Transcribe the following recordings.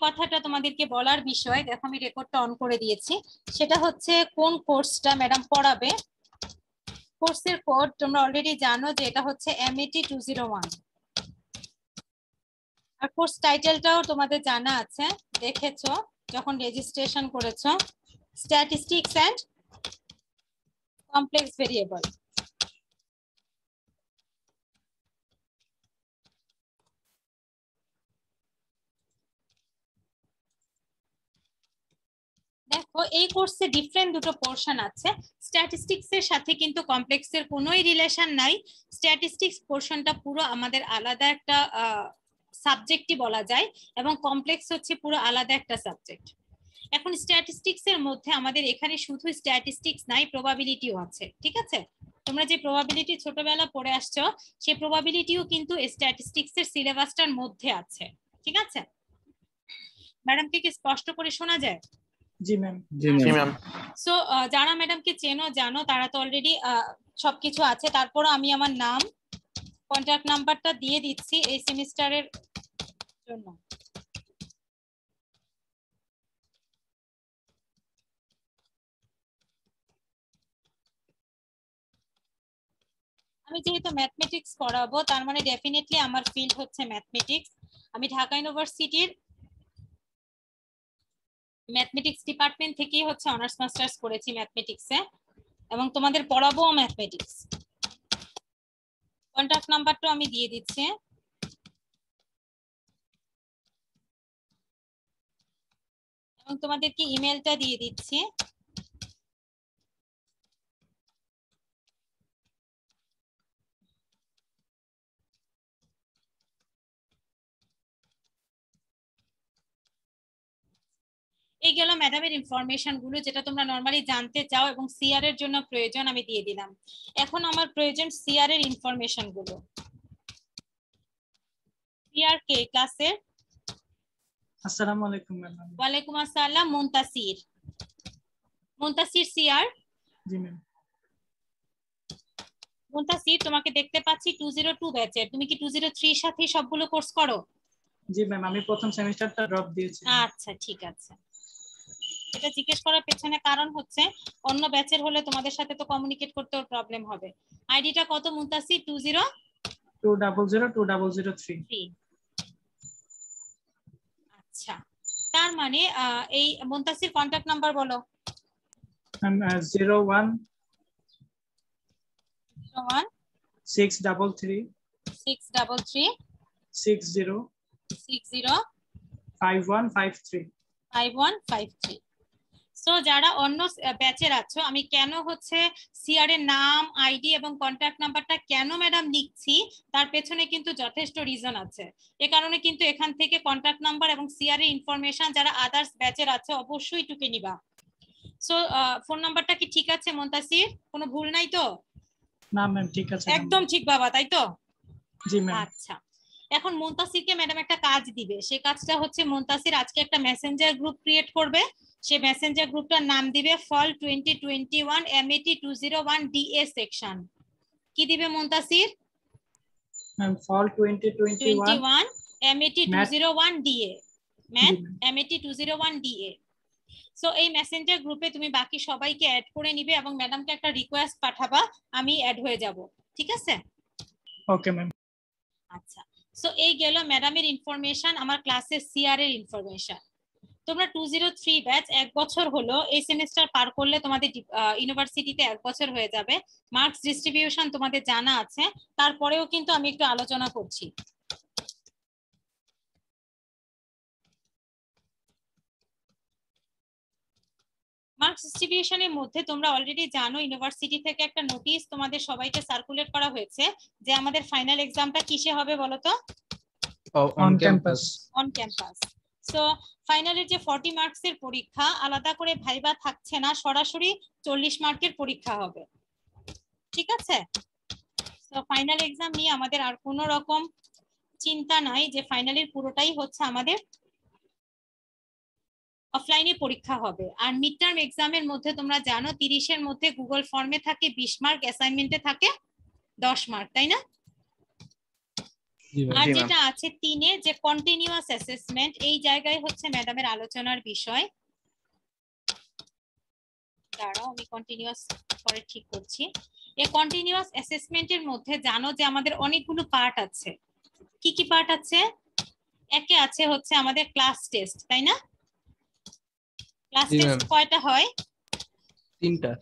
কথাটা তোমাদেরকে বলার বিষয়, দেখো আমি রেকর্ডটা অন করে দিয়েছি, সেটা হচ্ছে কোন কোর্সটা ম্যাডাম পড়াবে। কোর্সের কোড তোমরা অলরেডি জানো যে এটা হচ্ছে MAT 201, আর কোর্স টাইটেলটাও তোমাদের জানা আছে, দেখেছো যখন রেজিস্ট্রেশন করেছো, স্ট্যাটিস্টিক্স এন্ড কমপ্লেক্স ভেরিয়েবল। দেখো এই কোর্সে ডিফারেন্ট দুটো পোর্শন আছে, স্ট্যাটিস্টিক্স এর সাথে কিন্তু কমপ্লেক্সের কোনোই রিলেশন নাই। স্ট্যাটিস্টিক্স পোর্শনটা পুরো আমাদের আলাদা একটা সাবজেক্টই বলা যায়, এবং কমপ্লেক্স হচ্ছে পুরো আলাদা একটা সাবজেক্ট। এখন স্ট্যাটিস্টিক্স এর মধ্যে আমাদের এখানে শুধু স্ট্যাটিস্টিক্স নাই, প্রবাবিলিটিও আছে, ঠিক আছে? তোমরা যে প্রবাবিলিটি ছোটবেলা পড়ে আসছো, সেই প্রবাবিলিটিও কিন্তু স্ট্যাটিস্টিক্স এর সিলেবাসটার মধ্যে আছে, ঠিক আছে? ম্যাডামকে কি স্পষ্ট করে শোনা যায়? জি ম্যাম। জি ম্যাম। সো যারা ম্যাডামকে চেনো জানো তারা তো অলরেডি সবকিছু আছে। তারপরও আমি আমার নাম, কন্ট্যাক্ট নাম্বারটা দিয়ে দিচ্ছি এই সেমিস্টারের জন্য। আমি যেহেতু ম্যাথমেটিক্স পড়াবো, তার মানে ডেফিনেটলি আমার ফিল্ড হচ্ছে ম্যাথমেটিক্স। আমি ঢাকা ইউনিভার্সিটির ম্যাথমেটিক্স ডিপার্টমেন্ট থেকেই হচ্ছে অনার্স মাস্টার্স করেছি ম্যাথমেটিক্সে, এবং তোমাদের পড়াবো ম্যাথমেটিক্স। কন্ট্যাক্ট নাম্বারটাও আমি দিয়ে দিচ্ছি, এবং তোমাদেরকে ইমেলটা দিয়ে দিচ্ছি। এই গেল ম্যাডামের ইনফরমেশন গুলো, যেটা তোমরা নরমালি জানতে চাও এবং সিআর এর জন্য প্রয়োজন, আমি দিয়ে দিলাম। এখন আমার প্রয়োজন সিআর এর ইনফরমেশন গুলো। সিআর কে ক্লাসের? আসসালামু আলাইকুম ম্যাম। ওয়ালাইকুম আসসালাম। মুনতাসির। মুনতাসির সিআর? জি ম্যাম। মুনতাসির, তোমাকে দেখতে পাচ্ছি 202 ব্যাচের, তুমি কি 203 এর সাথে সবগুলো কোর্স করো? জি ম্যাম, আমি প্রথম সেমিস্টারটা ড্রপ দিয়েছি। আচ্ছা ঠিক আছে। এটা জিজ্ঞেস করার পেছনে কারণ হচ্ছে অন্য ব্যাচের হলে তোমাদের সাথে তো কমিউনিকেট করতেও প্রবলেম হবে। আইডিটা কত মুনতাসির? 2002003। আচ্ছা, তার মানে এই মুনতাসির কন্টাক্ট নাম্বার বলো। 01 633 60 60 5153। সো যারা অন্য ব্যাচের আছো, আমি কেন হচ্ছে সিআর এর নাম, আইডি এবং কন্ট্যাক্ট নাম্বারটা কেন ম্যাডাম লিখছি, তার পেছনে কিন্তু যথেষ্ট রিজন আছে। এ কারণে কিন্তু এখান থেকে কন্ট্যাক্ট নাম্বার এবং সিআর এর ইনফরমেশন যারা আদার্স ব্যাচের আছে অবশ্যই টুকে নিবা। সো ফোন নাম্বারটা কি ঠিক আছে মুনতাসির? কোনো ভুল নাই তো? না ম্যাম, ঠিক আছে। একদম ঠিক বাবা, তাই তো? জি ম্যাম। আচ্ছা, এখন মুনতাসিরকে ম্যাডাম একটা কাজ দিবে। সেই কাজটা হচ্ছে মুনতাসির আজকে একটা মেসেঞ্জার গ্রুপ ক্রিয়েট করবে। সেই মেসেঞ্জার গ্রুপটার নাম দিবে ফল 2021 MAT 201 DA সেকশন। কি দিবে মুনতাসির? ম্যাম, ফল 2021 MAT 201 DA, math MAT 201 DA। So এই মেসেঞ্জার গ্রুপে তুমি বাকি সবাইকে অ্যাড করে নিবে এবং ম্যাডামকে একটা রিকোয়েস্ট পাঠাবা, আমি অ্যাড হয়ে যাব, ঠিক আছে? Okay ma'am. আচ্ছা, সো এই গেল ম্যাডামের ইনফরমেশন, আমার ক্লাসের সিআর এর ইনফরমেশন। তোমরা 203 ব্যাচ, এক বছর হলো, এই সেমিস্টার পার করলে তোমাদের ইউনিভার্সিটিতে এক বছর হয়ে যাবে। মার্কস ডিস্ট্রিবিউশন তোমাদের জানা আছে, তারপরেও কিন্তু আমি একটু আলোচনা করছি। মার্কস ডিস্ট্রিবিউশনের মধ্যে তোমরা অলরেডি জানো ইউনিভার্সিটি থেকে একটা নোটিশ তোমাদের সবাইকে সার্কুলেট করা হয়েছে যে আমাদের ফাইনাল এক্সামটা কিসে হবে বলো তো? On campus. On campus. So ফাইনালের যে 40 মার্কসের পরীক্ষা, আলাদা করে ভাইবা থাকছে না, সরাসরি 40 মার্কের পরীক্ষা হবে, ঠিক আছে? তো ফাইনাল এক্সাম নিয়ে আমাদের আর কোনো রকম চিন্তা নাই, যে ফাইনালের পুরোটাই হচ্ছে আমাদের অফলাইনে পরীক্ষা হবে। আর মিড টার্ম এক্সামের মধ্যে তোমরা জানো 30-এর মধ্যে গুগল ফর্মে থাকে 20 মার্ক, অ্যাসাইনমেন্টে থাকে 10 মার্ক, তাই না? আর যেটা আছে 3-এ যে কন্টিনিউয়াস অ্যাসেসমেন্ট, এই জায়গায় হচ্ছে ম্যাডামের আলোচনার বিষয়। দাঁড়াও আমি কন্টিনিউয়াস পরে ঠিক করছি। এই কন্টিনিউয়াস অ্যাসেসমেন্টের মধ্যে জানো যে আমাদের অনেকগুলো পার্ট আছে। কি কি পার্ট আছে? একে আছে হচ্ছে আমাদের ক্লাস টেস্ট, তাই না? ক্লাস টেস্ট কয়টা হয়? 3টা।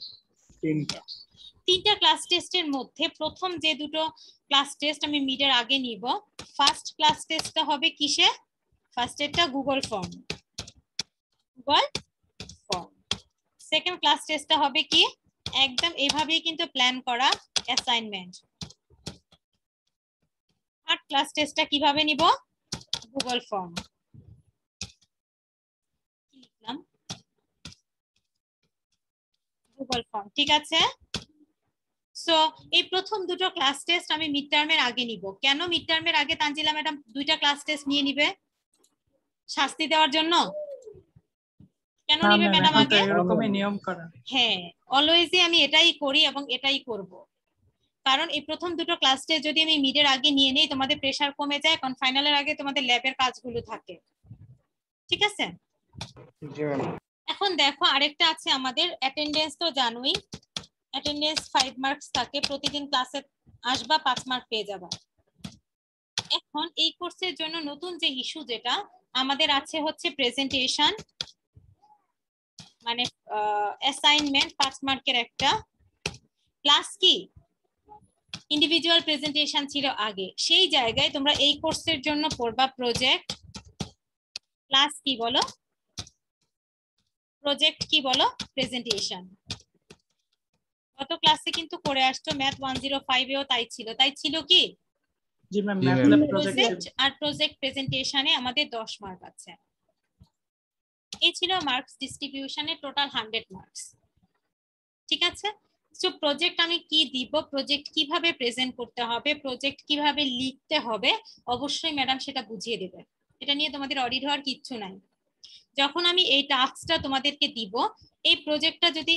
3টা ক্লাস টেস্টের মধ্যে প্রথম যে দুটো ক্লাস টেস্ট আমি মিডের আগে নিব। ফার্স্ট ক্লাস টেস্টটা হবে কিসে? ফার্স্ট এরটা গুগল ফর্ম। সেকেন্ড ক্লাস টেস্টটা হবে কি? একদম এইভাবেই কিন্তু প্ল্যান করা অ্যাসাইনমেন্ট। থার্ড ক্লাস টেস্টটা কিভাবে নিব? Google form. কি লিখলাম? গুগল ফর্ম, ঠিক আছে। সো এই প্রথম দুটো ক্লাস টেস্ট আমি মিড টার্মের আগে নিব। কেন মিড টার্মের আগে তানজিলা ম্যাডাম দুইটা ক্লাস টেস্ট নিয়ে নিবে? শাস্তি দেওয়ার জন্য? কেন নিবে ম্যাডাম আগে? এরকমই নিয়ম করা। হ্যাঁ, অলওয়েজই আমি এটাই করি এবং এটাই করব। কারণ এই প্রথম দুটো ক্লাস টেস্ট যদি আমি মিডের আগে নিয়ে নেই তোমাদের প্রেসার কমে যায়, কারণ ফাইনালের আগে তোমাদের ল্যাবের কাজগুলো থাকে। ঠিক আছে? এখন দেখো আরেকটা আছে আমাদের অ্যাটেন্ডেন্স, তো জানোই অ্যাটেন্ডেন্স 5 মার্কস থাকে। প্রতিদিন ক্লাসে আসবা 5 মার্ক পেয়ে যাবা। এখন এই কোর্সের জন্য নতুন যে ইস্যু যেটা আমাদের আছে হচ্ছে প্রেজেন্টেশন, মানে অ্যাসাইনমেন্ট 5 মার্কের একটা, প্লাস কি ইন্ডিভিজুয়াল প্রেজেন্টেশন ছিল আগে। সেই জায়গায় তোমরা এই কোর্সের জন্য পড়বা প্রজেক্ট, প্লাস কি বলো? প্রজেক্ট কি বলো? প্রেজেন্টেশন। গত ক্লাসে কিন্তু করে আসছো, ম্যাথ 105 এও তাই ছিল কি? জি ম্যাম, ম্যাথল্যাব প্রজেক্ট আর প্রজেক্ট প্রেজেন্টেশনে আমাদের 10 মার্ক আছে। এই ছিল মার্কস ডিস্ট্রিবিউশনে টোটাল 100 মার্কস। ঠিক আছে? সো প্রজেক্ট আমি কি দিব, প্রজেক্ট কিভাবে প্রেজেন্ট করতে হবে, প্রজেক্ট কিভাবে লিখতে হবে, অবশ্যই ম্যাডাম সেটা বুঝিয়ে দেবে। এটা নিয়ে তোমাদের অডিট হওয়ার কিচ্ছু নাই। যখন আমি এই টাস্কটা তোমাদেরকে দিব, এই প্রজেক্টটা যদি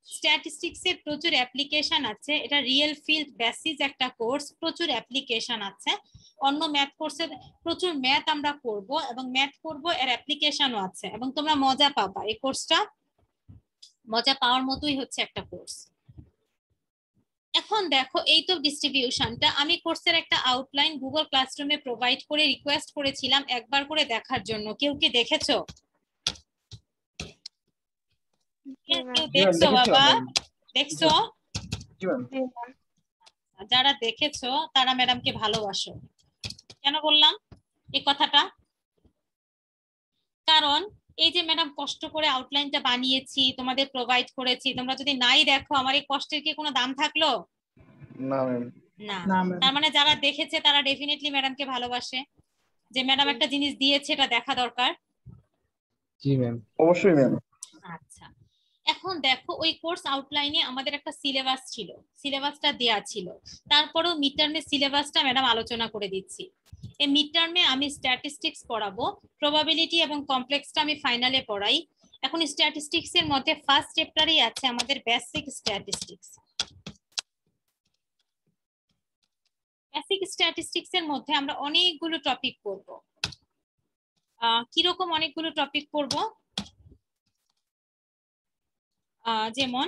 স্ট্যাটিস্টিক্স এর প্রচুর অ্যাপ্লিকেশন আছে, এটা রিয়েল ফিল্ড বেসিস একটা কোর্স, প্রচুর অ্যাপ্লিকেশন আছে। অন্য ম্যাথ কোর্সের প্রচুর ম্যাথ আমরা করব এবং ম্যাথ করব, এর অ্যাপ্লিকেশনও আছে এবং তোমরা মজা পাবা। এই কোর্সটা মজা পাওয়ার মতোই হচ্ছে একটা কোর্স। এখন দেখো এই তো ডিস্ট্রিবিউশনটা। আমি কোর্সের একটা আউটলাইন গুগল ক্লাসরুমে প্রোভাইড করে রিকোয়েস্ট করেছিলাম একবার করে দেখার জন্য। কেউ কি দেখেছো? কেউ দেখছো বাবা? দেখছো? যারা দেখেছো তারা ম্যাডামকে ভালোবাসো। কেন বললাম এই কথাটা? কারণ এই যে ম্যাডাম কষ্ট করে আউটলাইনটা বানিয়েছি, তোমাদের প্রোভাইড করেছি, তোমরা যদি নাই দেখো আমার এই কষ্টের কি কোনো দাম থাকলো? না ম্যাম। না। তার মানে যারা দেখেছে তারা ডেফিনেটলি ম্যাডামকে ভালোবাসে, যে ম্যাডাম একটা জিনিস দিয়েছে এটা দেখা দরকার। জি ম্যাম, অবশ্যই ম্যাম। আচ্ছা, এখন দেখো ওই কোর্স আউটলাইনে আমাদের একটা সিলেবাস ছিল, সিলেবাসটা দেয়া ছিল। তারপরেও মিড টার্মের সিলেবাসটা ম্যাডাম আলোচনা করে দিচ্ছি। এই মিড টার্মে আমি স্ট্যাটিস্টিক্স পড়াবো, প্রবাবিলিটি এবং কমপ্লেক্সটা আমি ফাইনালে পড়াই। এখন স্ট্যাটিস্টিক্স এর মধ্যে ফার্স্ট চ্যাপ্টারই আছে আমাদের বেসিক স্ট্যাটিস্টিক্স। বেসিক স্ট্যাটিস্টিক্স এর মধ্যে আমরা অনেকগুলো টপিক পড়বো। কিরকম অনেকগুলো টপিক পড়বো? যেমন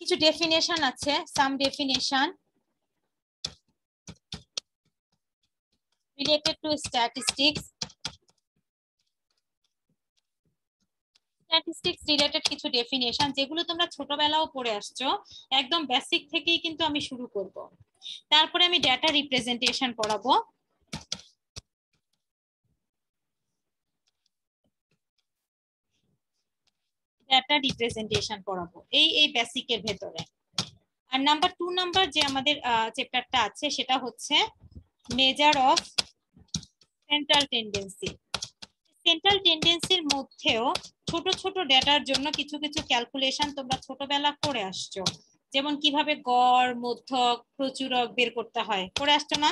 কিছু ডেফিনেশন আছে, some definition related to statistics, statistics related কিছু ডেফিনেশন যেগুলো তোমরা ছোটবেলাও পড়ে আসছো, একদম বেসিক থেকেই কিন্তু আমি শুরু করব। তারপরে আমি ডেটা রিপ্রেজেন্টেশন পড়াবো, ডেটা রিপ্রেজেন্টেশন পড়াবো এই বেসিকের ভেতরে। আর নাম্বার 2 নাম্বার যে আমাদের চ্যাপ্টারটা আছে সেটা হচ্ছে measure of central tendency. Central টেন্ডেন্সির মধ্যেও ছোট ছোট ডেটার জন্য কিছু কিছু ক্যালকুলেশন তোমরা ছোটবেলা করে আসছো, যেমন কিভাবে গড়, মধ্যক, প্রচুরক বের করতে হয়, করে আসছো না?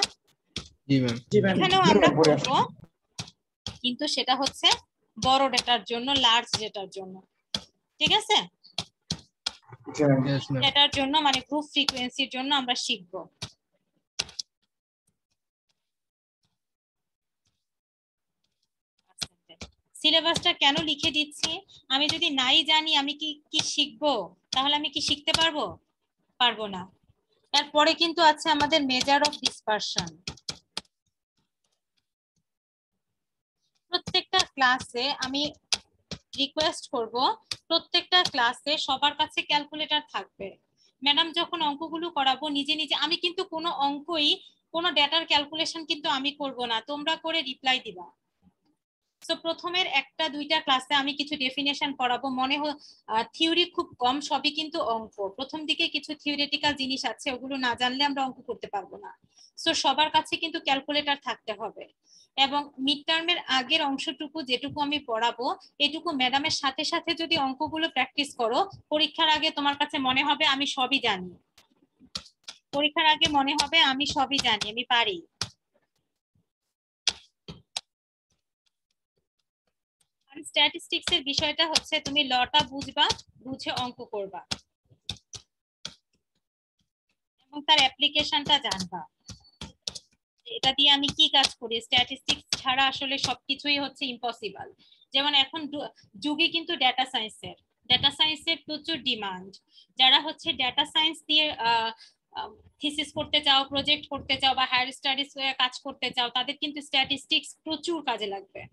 জি ম্যাম। এখানেও আমরা করবো, কিন্তু সেটা হচ্ছে বড় ডেটার জন্য, লার্জ ডেটার জন্য। ঠিক আছে? Yes, ma'am. এটার জন্য মানে গ্রুপ ফ্রিকোয়েন্সির জন্য আমরা শিখব। সিলেবাসটা কেন লিখে দিচ্ছি, আমি যদি নাই জানি আমি কি কি শিখবো, তাহলে আমি কি শিখতে পারবো? পারবো না। তারপরে কিন্তু আছে আমাদের মেজার অফ ডিসপারশন। প্রত্যেকটা ক্লাসে আমি রিকোয়েস্ট করব, প্রত্যেকটা ক্লাসে সবার কাছে ক্যালকুলেটর থাকবে। ম্যাডাম যখন অঙ্কগুলো করাবো নিজে নিজে, আমি কিন্তু কোনো অঙ্কই কোনো ডেটার ক্যালকুলেশন কিন্তু আমি করব না, তোমরা করে রিপ্লাই দিবা। সো প্রথমের একটা দুইটা ক্লাসে আমি কিছু ডেফিনেশন পড়াবো, মনে হয় থিওরি খুব কম, সবই কিন্তু অঙ্ক। প্রথম দিকে কিছু থিওরিটিক্যাল জিনিস আছে, ওগুলো না জানলে আমরা অঙ্ক করতে পারবো না। সো সবার কাছে কিন্তু ক্যালকুলেটর থাকতে হবে। এবং মিড টার্মের আগের অংশটুকু যেটুকু আমি পড়াবো, এটুকু ম্যাডামের সাথে সাথে যদি অঙ্কগুলো প্র্যাকটিস করো, পরীক্ষার আগে তোমার কাছে মনে হবে আমি সবই জানি। পরীক্ষার আগে মনে হবে আমি সবই জানি, আমি পারি। স্ট্যাটিস্টিক্স এর বিষয়টা হচ্ছে তুমি লটা বুঝবা, বুঝে অঙ্ক করবা এবং তার অ্যাপ্লিকেশনটা জানবা। এটা দিয়ে আমি কি কাজ করি, স্ট্যাটিস্টিক্স ছাড়া আসলে সবকিছুই হচ্ছে ইম্পসিবল। যেমন এখন যুগে কিন্তু ডেটা সায়েন্সের প্রচুর ডিমান্ড। যারা হচ্ছে ডেটা সায়েন্স দিয়ে থিসিস করতে চাও, প্রজেক্ট করতে চাও বা হায়ার স্টাডিজ কাজ করতে চাও, তাদের কিন্তু স্ট্যাটিস্টিক্স প্রচুর কাজে লাগবে।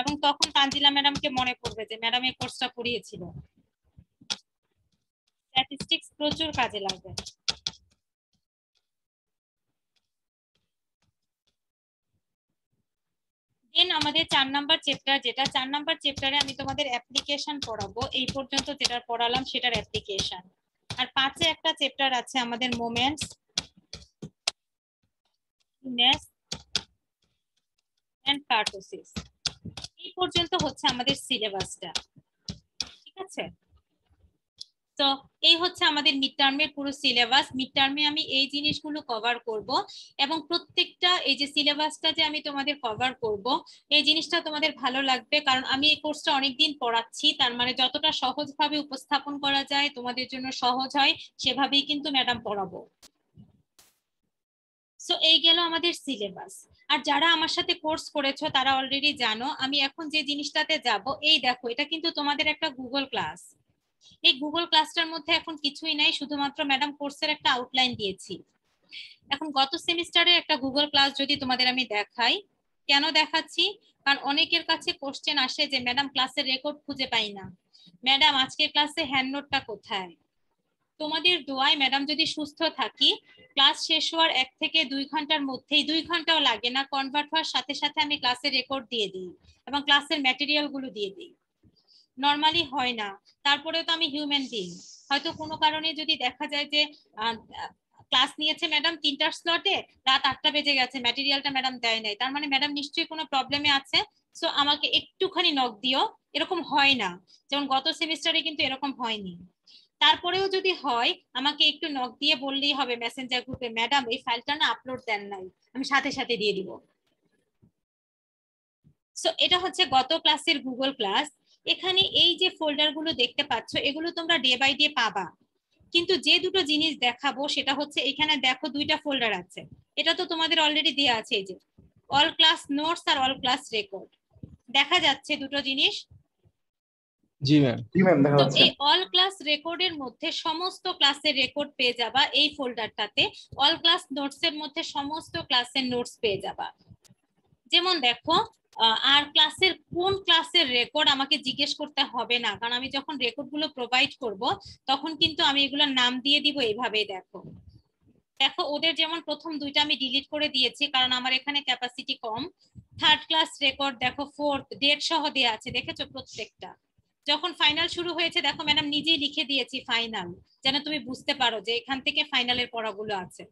এবং তখন তানজিলা ম্যাডামকে মনে পড়বে যে ম্যাডাম এই কোর্সটা পড়িয়েছিল। স্ট্যাটিস্টিক্স প্রচুর কাজে লাগবে। দেন আমাদের 4 নাম্বার চ্যাপ্টার, যেটা 4 নাম্বার চ্যাপ্টারে আমি তোমাদের অ্যাপ্লিকেশন পড়াবো। এই পর্যন্ত যেটা পড়ালাম সেটার অ্যাপ্লিকেশন। আর 5-এ একটা চ্যাপ্টার আছে আমাদের মোমেন্টস, এন্ড কার্টোসিস। এই পর্যন্ত হচ্ছে আমাদের সিলেবাসটা, ঠিক আছে? তো এই হচ্ছে আমাদের মিড টার্মের পুরো সিলেবাস। মিড টার্মে আমি এই জিনিসগুলো কভার করব এবং প্রত্যেকটা এই যে সিলেবাসটা যে আমি তোমাদের কভার করব, এই জিনিসটা তোমাদের ভালো লাগবে, কারণ আমি এই কোর্সটা অনেকদিন পড়াচ্ছি। তার মানে যতটা সহজভাবে উপস্থাপন করা যায়, তোমাদের জন্য সহজ হয়, সেভাবেই কিন্তু ম্যাডাম পড়াবো। সো এই গেল আমাদের সিলেবাস। আর যারা আমার সাথে কোর্স করেছো তারা অলরেডি জানো আমি এখন যে জিনিসটাতে যাব। এই দেখো, এটা কিন্তু তোমাদের একটা গুগল ক্লাস। এই গুগল ক্লাসটার মধ্যে এখন কিছুই নাই, শুধুমাত্র ম্যাডাম কোর্সের একটা আউটলাইন দিয়েছি। এখন গত সেমিস্টারে একটা গুগল ক্লাস যদি তোমাদের আমি দেখাই, কেন দেখাচ্ছি, কারণ অনেকের কাছে কোশ্চেন আসে যে ম্যাডাম ক্লাসের রেকর্ড খুঁজে পাই না, ম্যাডাম আজকের ক্লাসে হ্যান্ড নোটটা কোথায়। তোমাদের দোয়ায় ম্যাডাম যদি সুস্থ থাকি, ক্লাস শেষ হওয়ার 1 থেকে 2 ঘন্টার মধ্যেই, 2 ঘন্টাও লাগে না, কনভার্ট হওয়ার সাথে সাথে আমি ক্লাসের রেকর্ড দিয়ে দিই এবং ক্লাসের ম্যাটেরিয়াল গুলো দিয়ে দিই। নর্মালি হয় না, তারপরেও তো আমি হিউম্যান বিং। হয়তো কোনো কারণে যদি দেখা যায় যে ক্লাস নিয়েছে ম্যাডাম 3টার স্লটে, রাত 8টা বেজে গেছে, ম্যাটেরিয়ালটা ম্যাডাম দেয় নাই, তার মানে ম্যাডাম নিশ্চয়ই কোনো প্রবলেমে আছে। সো আমাকে একটুখানি নক দিও। এরকম হয় না, যেমন গত সেমিস্টারে কিন্তু এরকম হয়নি। তারপরেও যদি হয়, আমাকে একটু নক দিয়ে বললেই হবে মেসেঞ্জার গ্রুপে, ম্যাডাম এই ফাইলটা না আপলোড দেন নাই, আমি সাথে সাথে দিয়ে দিব। সো এটা হচ্ছে গত ক্লাসের গুগল ক্লাস। এখানে এই যে ফোল্ডার গুলো দেখতে পাচ্ছ, এগুলো তোমরা ডে বাই ডে পাবা। কিন্তু যে দুটো জিনিস দেখাবো সেটা হচ্ছে, এখানে দেখো 2টা ফোল্ডার আছে, এটা তো তোমাদের অলরেডি দেওয়া আছে, এই যে অল ক্লাস নোটস আর অল ক্লাস রেকর্ড। দেখা যাচ্ছে দুটো জিনিস? জি ম্যাম। জি ম্যাম, দেখা তো যাচ্ছে। এই অল ক্লাস রেকর্ডের মধ্যে সমস্ত ক্লাসের রেকর্ড পেয়ে যাবা এই ফোল্ডারটাতে। অল ক্লাস নোটস এর মধ্যে সমস্ত ক্লাসের নোটস পেয়ে যাবা। যেমন দেখো, আর ক্লাসের কোন ক্লাসের রেকর্ড আমাকে জিজ্ঞেস করতে হবে না, কারণ আমি যখন রেকর্ড গুলো প্রোভাইড করব তখন কিন্তু আমি এগুলোর নাম দিয়ে দিব। এইভাবেই দেখো, দেখো ওদের যেমন প্রথম 2টা আমি ডিলিট করে দিয়েছি কারণ আমার এখানে ক্যাপাসিটি কম। 3rd ক্লাস রেকর্ড দেখো 4th ডেট সহ দেয়া আছে, দেখেছো প্রত্যেকটা। যখন ফাইনাল শুরু হয়েছে দেখো ম্যাডাম নিজেই লিখে দিয়েছি ফাইনাল, যেন তুমি বুঝতে পারো যে এখান থেকে ফাইনালের পড়াগুলো আছে।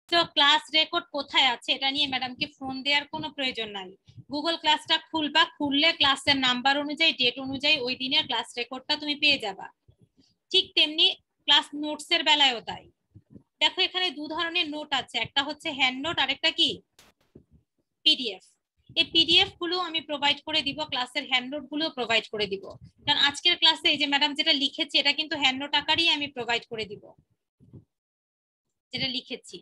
তো ক্লাস রেকর্ড কোথায় আছে এটা নিয়ে ম্যাডামকে ফোন দেওয়ার কোনো প্রয়োজন নাই। গুগল ক্লাসটা খুলবা, খুললে ক্লাসের নাম্বার অনুযায়ী, ডেট অনুযায়ী ওই দিনের ক্লাস রেকর্ডটা তুমি পেয়ে যাবা। ঠিক তেমনি ক্লাস নোটস এর বেলায়ও তাই। দেখো এখানে 2 ধরনের নোট আছে, একটা হচ্ছে হ্যান্ড নোট আর একটা কি পিডিএফ। এই পিডিএফ গুলো আমি প্রোভাইড করে দিব, ক্লাসের হ্যান্ডনোট গুলো প্রোভাইড করে দিব, কারণ আজকের ক্লাসে এই যে ম্যাডাম যেটা লিখেছি এটা কিন্তু হ্যান্ডনোট আকারেই আমি প্রোভাইড করে দিব যেটা লিখেছি।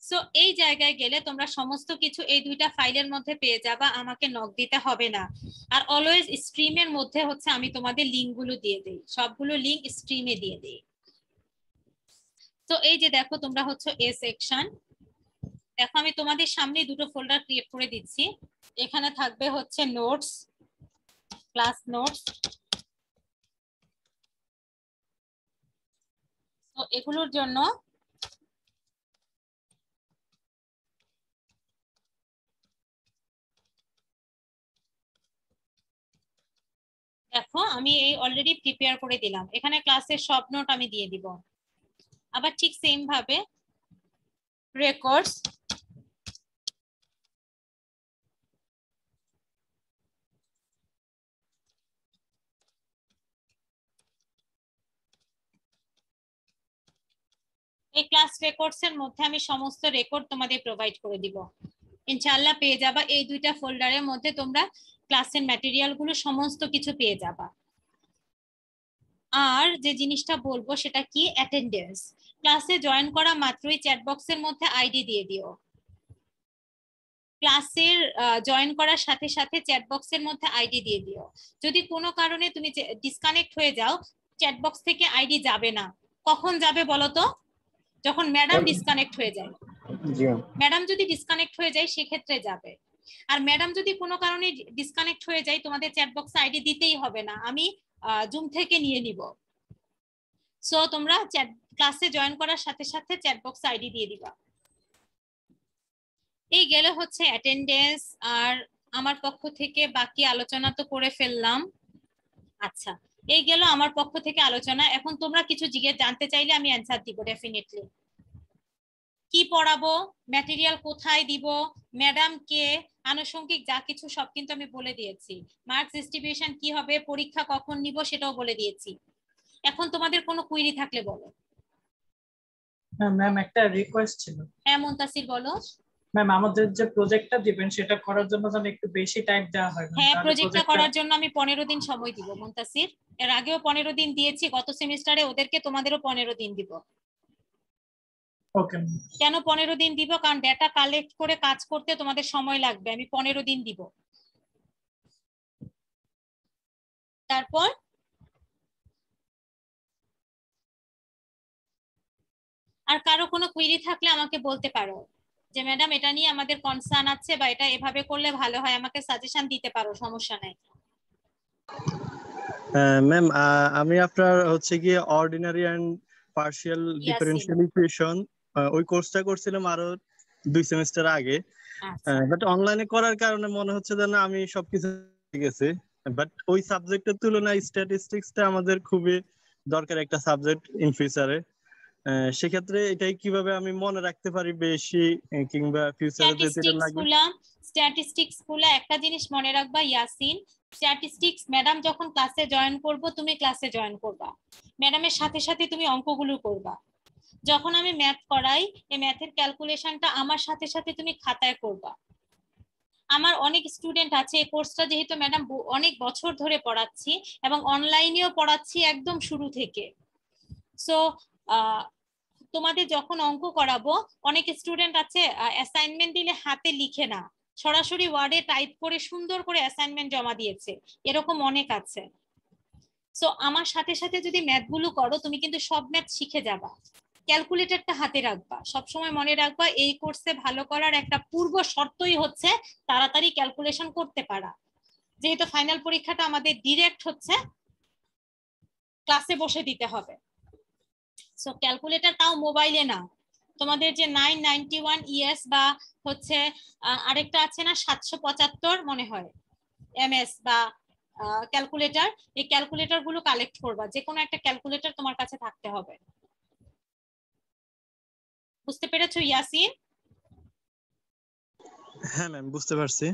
সো এই জায়গায় গেলে তোমরা সমস্ত কিছু এই দুইটা ফাইলের মধ্যে পেয়ে যাবা, আমাকে নক দিতে হবে না। আর অলওয়েজ স্ট্রিমের মধ্যে হচ্ছে আমি তোমাদের লিংক গুলো দিয়ে দেই, সবগুলো লিংক স্ট্রিমে দিয়ে দেই। তো এই যে দেখো তোমরা হচ্ছে এ সেকশন, দেখো আমি তোমাদের সামনে দুটো ফোল্ডার ক্রিয়েট করে দিচ্ছি। এখানে থাকবে হচ্ছে নোটস, ক্লাস নোটস। তো এগুলোর জন্য দেখো আমি এই অলরেডি প্রিপেয়ার করে দিলাম, এখানে ক্লাসের সব নোট আমি দিয়ে দিব। আবার ঠিক সেম ভাবে রেকর্ডস, এই ক্লাস রেকর্ডস এর মধ্যে আমি সমস্ত রেকর্ড তোমাদের প্রোভাইড করে দিব। ইনশাআল্লাহ পেয়ে যাবা এই দুইটা ফোল্ডারের মধ্যে তোমরা ক্লাসের ম্যাটেরিয়াল গুলো সমস্ত কিছু পেয়ে যাবা। আর যে জিনিসটা বলবো সেটা কি, অ্যাটেন্ডেন্স। ক্লাসে জয়েন করা মাত্রই চ্যাট বক্সের মধ্যে আইডি দিয়ে দিও। ক্লাসের জয়েন করার সাথে সাথে চ্যাট বক্সের মধ্যে আইডি দিয়ে দিও। যদি কোনো কারণে তুমি ডিসকানেক্ট হয়ে যাও, চ্যাট বক্স থেকে আইডি যাবে না। কখন যাবে বলো তো? যখন ম্যাডাম ডিসকানেক্ট হয়ে যায়। ম্যাডাম যদি ডিসকানেক্ট হয়ে যায় সেক্ষেত্রে যাবে। আর ম্যাডাম যদি কোনো কারণে ডিসকানেক্ট হয়ে যায়, তোমাদের চ্যাট বক্সে আইডি দিতেই হবে না, আমি জুম থেকে নিয়ে নিব। সো তোমরা চ্যাট ক্লাসে জয়েন করার সাথে সাথে চ্যাট বক্সে আইডি দিয়ে দিবা। এই গেলে হচ্ছে অ্যাটেন্ডেন্স। আর আমার পক্ষ থেকে বাকি আলোচনা তো করে ফেললাম। আচ্ছা, এই গেল আমার পক্ষ থেকে আলোচনা। এখন তোমরা কিছু জিজ্ঞেস জানতে চাইলে আমি অ্যানসার দিব ডেফিনেটলি। কি পড়াবো, ম্যাটেরিয়াল কোথায় দিব, ম্যাডাম কে, আনুষঙ্গিক যা কিছু সব কিন্তু আমি বলে দিয়েছি। মার্কস ডিস্ট্রিবিউশন কি হবে, পরীক্ষা কখন নিব সেটাও বলে দিয়েছি। এখন তোমাদের কোনো কুইরি থাকলে বলো। ম্যাম একটা রিকোয়েস্ট ছিল। হ্যাঁ মুনতাসির বলো। ম্যাম আমাদের যে প্রজেক্টটা দিবেন সেটা করার জন্য যেন একটু বেশি টাইম দেওয়া হয়। হ্যাঁ, প্রজেক্টটা করার জন্য আমি 15 দিন সময় দিব মুনতাসির। এর আগেও 15 দিন দিয়েছি গত সেমিস্টারে ওদেরকে, তোমাদেরও 15 দিন দিব। ওকে। কেন 15 দিন দিব? কারণ ডেটা কালেক্ট করে কাজ করতে তোমাদের সময় লাগবে, আমি 15 দিন দিব। তারপর আর কারো কোনো কুইরি থাকলে আমাকে বলতে পারো যে ম্যাডাম এটা নিয়ে আমাদের কনসার্ন আছে বা এটা এভাবে করলে ভালো হয়, আমাকে সাজেশন দিতে পারো, সমস্যা নাই। ম্যাম আমি আপনার হচ্ছে গিয়ে ordinary and partial differential equation ওই কোর্সটা করছিলাম আরো 2 সেমিস্টার আগে। বাট অনলাইনে করার কারণে মনে হচ্ছে যেন আমি সবকিছু শিখে গেছি। বাট ওই সাবজেক্টের তুলনায় স্ট্যাটিস্টিক্সটা আমাদের খুবই দরকার একটা সাবজেক্ট ইন ফিউচারে। সেক্ষেত্রে এটাই কিভাবে আমি মনে রাখতে পারি বেশি, কিংবা ফিউচারে যেতে লাগবে। স্ট্যাটিস্টিক্স গুলো একটা জিনিস মনে রাখবা ইয়াসিন, স্ট্যাটিস্টিক্স ম্যাডাম যখন ক্লাসে জয়েন করব তুমি ক্লাসে জয়েন করবা, ম্যাডামের সাথে সাথে তুমি অঙ্কগুলো করবা। যখন আমি ম্যাথ করাই এই ম্যাথের ক্যালকুলেশনটা আমার সাথে সাথে তুমি খাতায় করবা। আমার অনেক স্টুডেন্ট আছে, এই কোর্সটা যেহেতু ম্যাডাম অনেক বছর ধরে পড়াচ্ছি এবং অনলাইনেও পড়াচ্ছি একদম শুরু থেকে। সো তোমাদের যখন অঙ্ক করাবো, অনেক স্টুডেন্ট আছে অ্যাসাইনমেন্ট দিলে হাতে লিখে না, সরাসরি ওয়ার্ডে টাইপ করে সুন্দর করে অ্যাসাইনমেন্ট জমা দিয়েছে, এরকম অনেক আছে। সো আমার সাথে সাথে যদি ম্যাথগুলো করো তুমি কিন্তু সব ম্যাথ শিখে যাবা। ক্যালকুলেটরটা হাতে রাখবা, সবসময় মনে রাখবা এই কোর্সে ভালো করার একটা পূর্ব শর্তই হচ্ছে তাড়াতাড়ি ক্যালকুলেশন করতে পারা। যেহেতু ফাইনাল পরীক্ষাটা আমাদের ডিরেক্ট হচ্ছে ক্লাসে বসে দিতে হবে। সো ক্যালকুলেটর তাও মোবাইলে না, তোমাদের যে 991 ইএস বা হচ্ছে আরেকটা আছে না 775 মনে হয় এমএস বা ক্যালকুলেটর, এই ক্যালকুলেটর গুলো কালেক্ট করবা, যে কোনো একটা ক্যালকুলেটর তোমার কাছে থাকতে হবে। বুঝতে পেরেছো ইয়াসিন? হ্যাঁ ম্যাম বুঝতে পারছি।